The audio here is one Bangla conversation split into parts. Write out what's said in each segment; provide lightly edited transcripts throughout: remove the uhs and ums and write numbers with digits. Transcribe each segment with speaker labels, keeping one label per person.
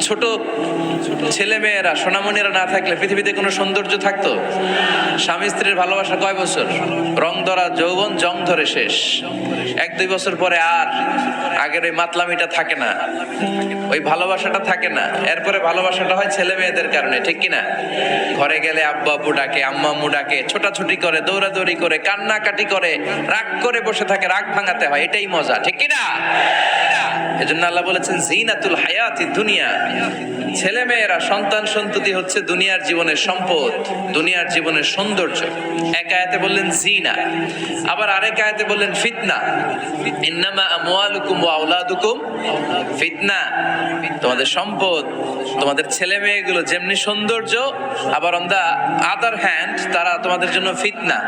Speaker 1: ছোট ছেলে মেয়েরা সোনামণিরা না থাকলে পৃথিবীতে কোনো সৌন্দর্য থাকতো? স্বামী স্ত্রীর ভালোবাসা কয় বছর? রং ধরা যৌবন, জং ধরে শেষ। 1-2 বছর পরে আর আগের ওই মাতলামিটা থাকে না, ওই ভালোবাসাটা থাকে না। এরপরে ভালোবাসাটা হয় ছেলে মেয়েদের কারণে, ঠিক কিনা? ঘরে গেলে আব্বু আব্বু ডাকে, আম্মা আম্মু ডাকে, ছোটাছুটি করে, দৌড়াদৌড়ি করে, কান্নাকাটি করে, রাগ করে বসে থাকে, রাগ ভাঙাতে হয়, এটাই মজা, ঠিক কিনা? এজন্য আল্লাহ বলেছেন জিনাতুল হায়াতি দুনিয়া। ছেলে মেয়েরা, সন্তান সন্ততি হচ্ছে দুনিয়ার জীবনের সম্পদ, দুনিয়ার জীবনের সৌন্দর্য। এক আয়াতে বললেন জিনা, আবার আরেক আয়াতে বললেন ফিতনা। ইন্নামা আমওয়ালুকুম ওয়া আওলাদুকুম ফিতনা। তোমাদের সম্পদ, তোমাদের ছেলে মেয়েগুলো যেমনি সৌন্দর্য, আবার অন দা আদার হ্যান্ড তারা তোমাদের জন্য ফিতনা।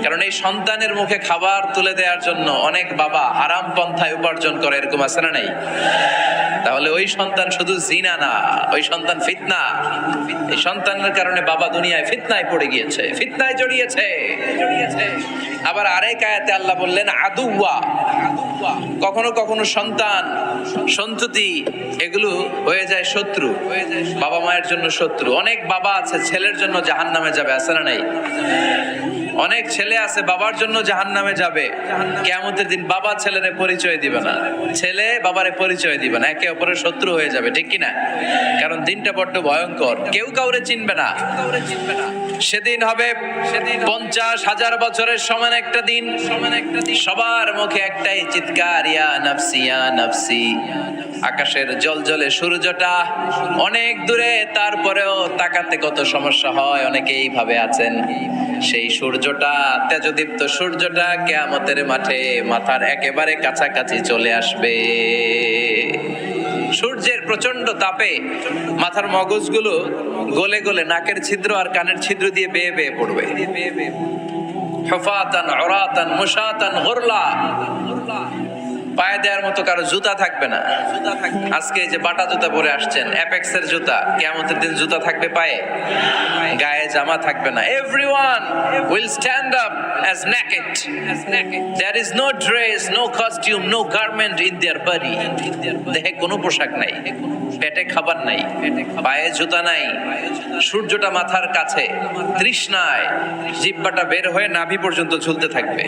Speaker 1: কারণ এই সন্তানের মুখে খাবার তুলে দেওয়ার জন্য অনেক বাবা হারাম পন্থায় উপার্জন করে, এরকম আছে না নাই? তাহলে ওই সন্তান শুধু জিনা না, ওই সন্তান ফিতনা। এই সন্তানের কারণে বাবা দুনিয়ায় ফিতনায় পড়ে গিয়েছে, ফিতনায় জড়িয়েছে। আবার আরেক আয়াতে আল্লাহ বললেন আদুওয়া। কখনো কখনো সন্তান সন্ততি এগুলো হয়ে যায় শত্রু, বাবা মায়ের জন্য শত্রু। অনেক বাবা আছে ছেলের জন্য জাহান্নামে যাবে, আছে না নাই? অনেক ছেলে আছে বাবার জন্য জাহান্নামে যাবে। কিয়ামতের দিন বাবা ছেলেরে পরিচয় দিবে না, ছেলে বাবারে পরিচয় দিবে না, একে অপরের শত্রু হয়ে যাবে, ঠিক কিনা? কারণ দিনটা বড্ড ভয়ঙ্কর, কেউ কাউরে চিনবে না। সেদিন হবে 50,000 বছরের সমান একটা দিন। সবার মুখে একটাই চিৎকার, ইয়া নাফসি ইয়া নাফসি। আকাশের জলজলে সূর্যটা অনেক দূরে, তারপরেও তাকাতে কত সমস্যা হয়। অনেকে এইভাবে আছেন, সেই সূর্যটা, তেজদীপ্ত সূর্যটা কিয়ামতের মাঠে মাথার একেবারে কাছাকাছি চলে আসবে। সূর্যের প্রচন্ড তাপে মাথার মগজগুলো গলে গলে নাকের ছিদ্র আর কানের ছিদ্র দিয়ে বেয়ে বেয়ে পড়বে। হুফাতান উরাতান মুশাতান গুরলা। পায়ে দেওয়ার মতো কারো জুতা থাকবে না। আজকে যে বাটা জুতা পরে আসছেন, অ্যাপেক্সের জুতা, কিয়ামতের দিন জুতা থাকবে পায়ে, গায়ে জামা থাকবে না। Everyone will stand up as naked. There is no dress, no costume, no garment in their body. দেহে কোনো পোশাক নাই, পেটে খাবার নাই, পায়ে জুতা নাই, সূর্যটা মাথার কাছে, তৃষ্ণায় জিহ্বাটা বের হয়ে নাভি পর্যন্ত ঝুলতে থাকবে।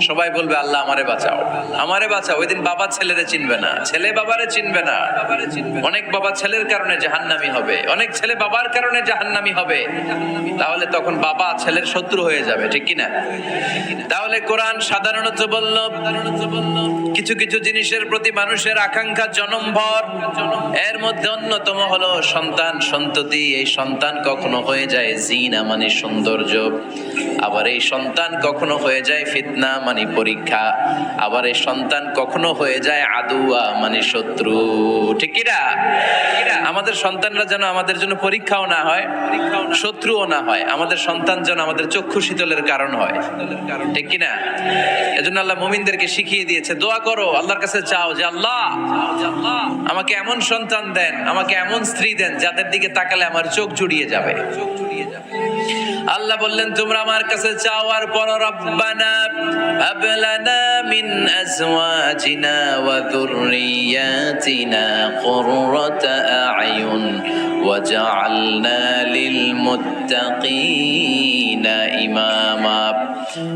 Speaker 1: সবাই বলবে আল্লাহ আমারে বাঁচাও, আমারে বাঁচাও। ওই দিন বাবা ছেলেরে চিনবে না, ছেলে বাবারে চিনবে না। অনেক বাবা ছেলের কারণে জাহান্নামী হবে, অনেক ছেলে বাবার কারণে জাহান্নামী হবে। তাহলে তখন বাবা ছেলের শত্রু হয়ে যাবে, ঠিক কিনা? তাহলে কোরআন সাধারণত বলল কিছু কিছু জিনিসের প্রতি মানুষের আকাঙ্ক্ষা জনমভর। এর মধ্যে অন্যতম হলো সন্তান সন্ততি। এই সন্তান কখনো হয়ে যায় জিনা মানে সৌন্দর্য, আবার এই সন্তান কখনো হয়ে যায় ফিতনা মানে পরীক্ষা, আবার এই সন্তান কখনো হয়ে যায় আদুয়া মানে শত্রু, ঠিক কিনা? আমাদের সন্তানরা যেন আমাদের জন্য পরীক্ষাও না হয়, শত্রুও না হয়। আমাদের সন্তান যেন আমাদের চক্ষু শীতলের কারণ হয়, ঠিক কিনা? এজন্য আল্লাহ মুমিনদেরকে শিখিয়ে দিয়েছে, দোয়া করো, আল্লাহর কাছে চাও যে আল্লাহ আমাকে এমন সন্তান দেন, আমাকে এমন স্ত্রী দেন যাদের দিকে তাকালে আমার চোখ জুড়িয়ে যাবে। আল্লাহ বললেন তোমরা আমার কাছে চাও, আর পর রব্বানা হাব লানা মিন আজওয়াজিনা ওয়া যুররিয়াতিনা কুররাতা আ'য়ুন ওয়াজআলনা লিল মুত্তাকিনা ইমামা।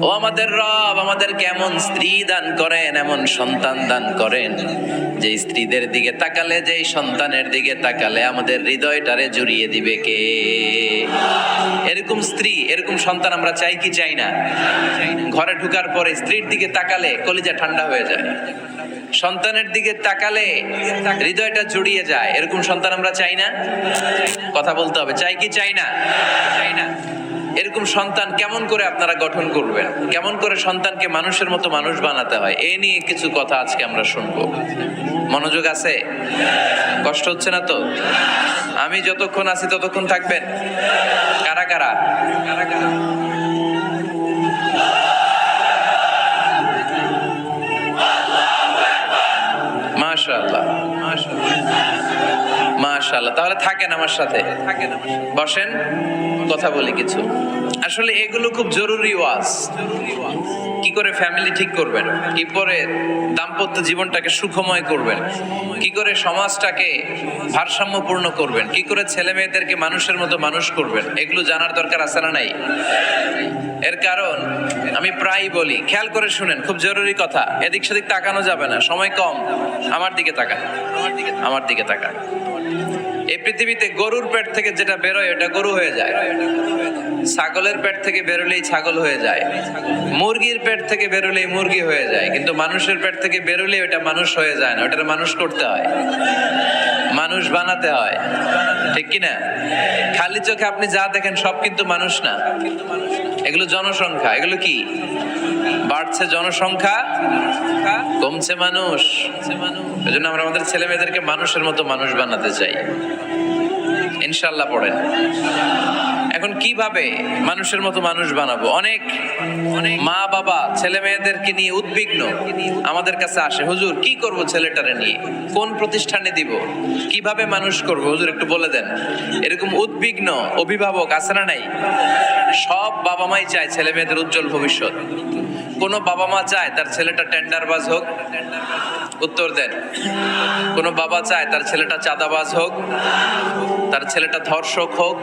Speaker 1: ও আমাদের রব, আমাদেরকে এমন স্ত্রী দান করেন, এমন সন্তান দান করেন যে স্ত্রীদের দিকে তাকালে, যে সন্তানের দিকে তাকালে আমাদের হৃদয়টারে জুড়িয়ে দিবে কে? এরকম স্ত্রী, এরকম সন্তান আমরা চাই কি চাই না? ঘরে ঢুকার পরে স্ত্রীর দিকে তাকালে কলিজা ঠান্ডা হয়ে যায়, সন্তানের দিকে তাকালে হৃদয়টা জুড়িয়ে যায়। এরকম সন্তান আমরা চাই না? কথা বলতে হবে, চাই কি চাই না? এরকম সন্তান কেমন করে আপনারা গঠন করবেন, কেমন করে সন্তানকে মানুষের মতো মানুষ বানাতে হয়, এ নিয়ে কিছু কথা আজকে আমরা শুনবো। মনোযোগ আছে? কষ্ট হচ্ছে না তো? আমি যতক্ষণ আছি ততক্ষণ থাকবেন? কারা কারা? মাশাআল্লাহ, মাশাআল্লাহ। তাহলে থাকেন আমার সাথে, বসেন, কথা বলি কিছু। আসলে এগুলো খুব জরুরি ওয়াজ। কি করে ফ্যামিলি ঠিক করবেন, কি করে দাম্পত্য জীবনটাকে সুখময় করবেন, কি করে সমাজটাকে ভারসাম্যপূর্ণ করবেন, কি করে ছেলে মেয়েদেরকে মানুষের মতো মানুষ করবেন, এগুলো জানার দরকার আছে না নাই? এর কারণ আমি প্রায় বলি, খেয়াল করে শুনেন, খুব জরুরি কথা, এদিক সেদিক তাকানো যাবে না, সময় কম। আমার দিকে তাকান, আমার দিকে তাকান। এই পৃথিবীতে গরুর পেট থেকে যেটা বেরোয় ওটা গরু হয়ে যায়, ছাগলের পেট থেকে বেরোলেই ছাগল হয়ে যায়, মুরগির পেট থেকে বেরোলেই মুরগি হয়ে যায়, কিন্তু মানুষের পেট থেকে বেরোলেই ওটা মানুষ হয়ে যায় না, ওটার মানুষ করতে হয়, মানুষ বানাতে হয়, ঠিক কিনা? খালি চোখে আপনি যা দেখেন সব কিন্তু মানুষ না, এগুলো জনসংখ্যা। এগুলো কি? বাড়ছে জনসংখ্যা, কমছে মানুষ। এজন্য আমরা আমাদের ছেলে মেয়েদেরকে মানুষের মতো মানুষ বানাতে চাই, ইনশাআল্লাহ। পড়েন। এখন কিভাবে মানুষের মতো মানুষ বানাবো? অনেক মা বাবা ছেলে মেয়েদেরকে নিয়ে উদ্বিগ্ন, আমাদের কাছে আসে, হুজুর কি করব ছেলেটারে নিয়ে, কোন প্রতিষ্ঠানে দিব, কিভাবে মানুষ করব হুজুর একটু বলে দেন। এরকম উদ্বিগ্ন অভিভাবক আছে না নাই? সব বাবা মাই চায় ছেলে মেয়েদের উজ্জ্বল ভবিষ্যৎ। কোন বাবা মা চায় তার ছেলেটা টেন্ডারবাজ হোক? উত্তর দেন। কোন বাবা চায় তার ছেলেটা চাঁদাবাজ হোক, তার ছেলেটা ধর্ষক হোক,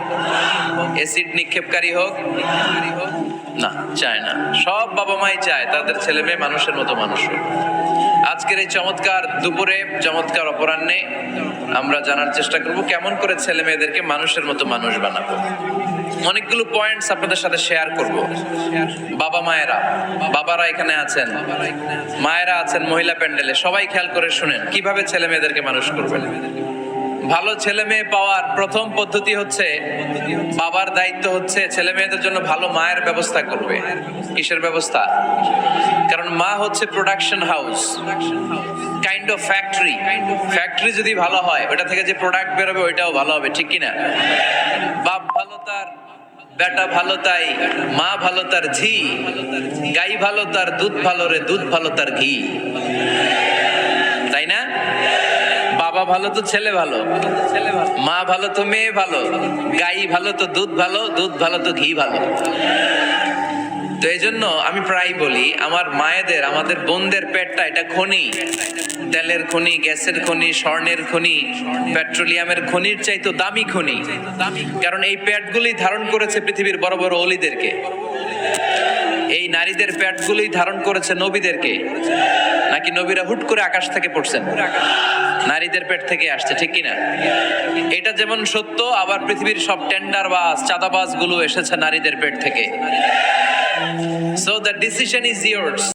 Speaker 1: এসিড নিক্ষেপকারী হোক? না, চায় না। সব বাবা মাই চায় তাদের ছেলে মেয়ে মানুষের মতো মানুষ হোক। আজকের এই চমৎকার দুপুরে, চমৎকার অপরাহ্নে আমরা জানার চেষ্টা করব কেমন করে ছেলে মেয়েদেরকে মানুষের মতো মানুষ বানাবো। অনেকগুলো পয়েন্টস আপনাদের সাথে শেয়ার করব। বাবা মায়েরা, বাবারা এখানে আছেন, মায়েরা আছেন মহিলা প্যান্ডেলে, সবাই খেয়াল করে শুনেন কিভাবে ছেলে মেয়েদেরকে মানুষ করবেন। ভালো ছেলে মেয়ে পাওয়ার প্রথম পদ্ধতি হচ্ছে, বাবার দায়িত্ব হচ্ছে ছেলে মেয়েদের জন্য ভালো মায়ের ব্যবস্থা করবে। কিসের ব্যবস্থা? কারণ মা হচ্ছে production house, kind of factory. Factory যদি ভালো হয়, ওটা থেকে যে প্রোডাক্ট বেরোবে ওইটাও ভালো হবে, ঠিক কিনা? বাপ ভালো তার বেটা ভালো তাই, মা ভালো তার ঝি, গাই ভালো তার দুধ ভালো রে, দুধ ভালো তার ঘি, তাই না? বাবা ভালো তো ছেলে ভালো, মা ভালো তো মেয়ে ভালো, গাই ভালো তো দুধ ভালো, দুধ ভালো তো ঘি ভালো। তো এই জন্য আমি প্রায় বলি, আমার মায়েদের, আমাদের বোনদের পেটটা এটা খনি, তেলের খনি, গ্যাসের খনি, স্বর্ণের খনি, পেট্রোলিয়ামের খনির চাইতো দামি খনি। কারণ এই পেটগুলি ধারণ করেছে পৃথিবীর বড় বড় অলিদেরকে, এই নারীদের পেটগুলি ধারণ করেছে নবীদেরকে। নাকি নবীরা হুট করে আকাশ থেকে পড়ছেন? নারীদের পেট থেকে আসছে, ঠিক কিনা? এটা যেমন সত্য, আবার পৃথিবীর সব টেন্ডারবাজ, চাঁদাবাজ গুলো এসেছে নারীদের পেট থেকে। So the decision is yours.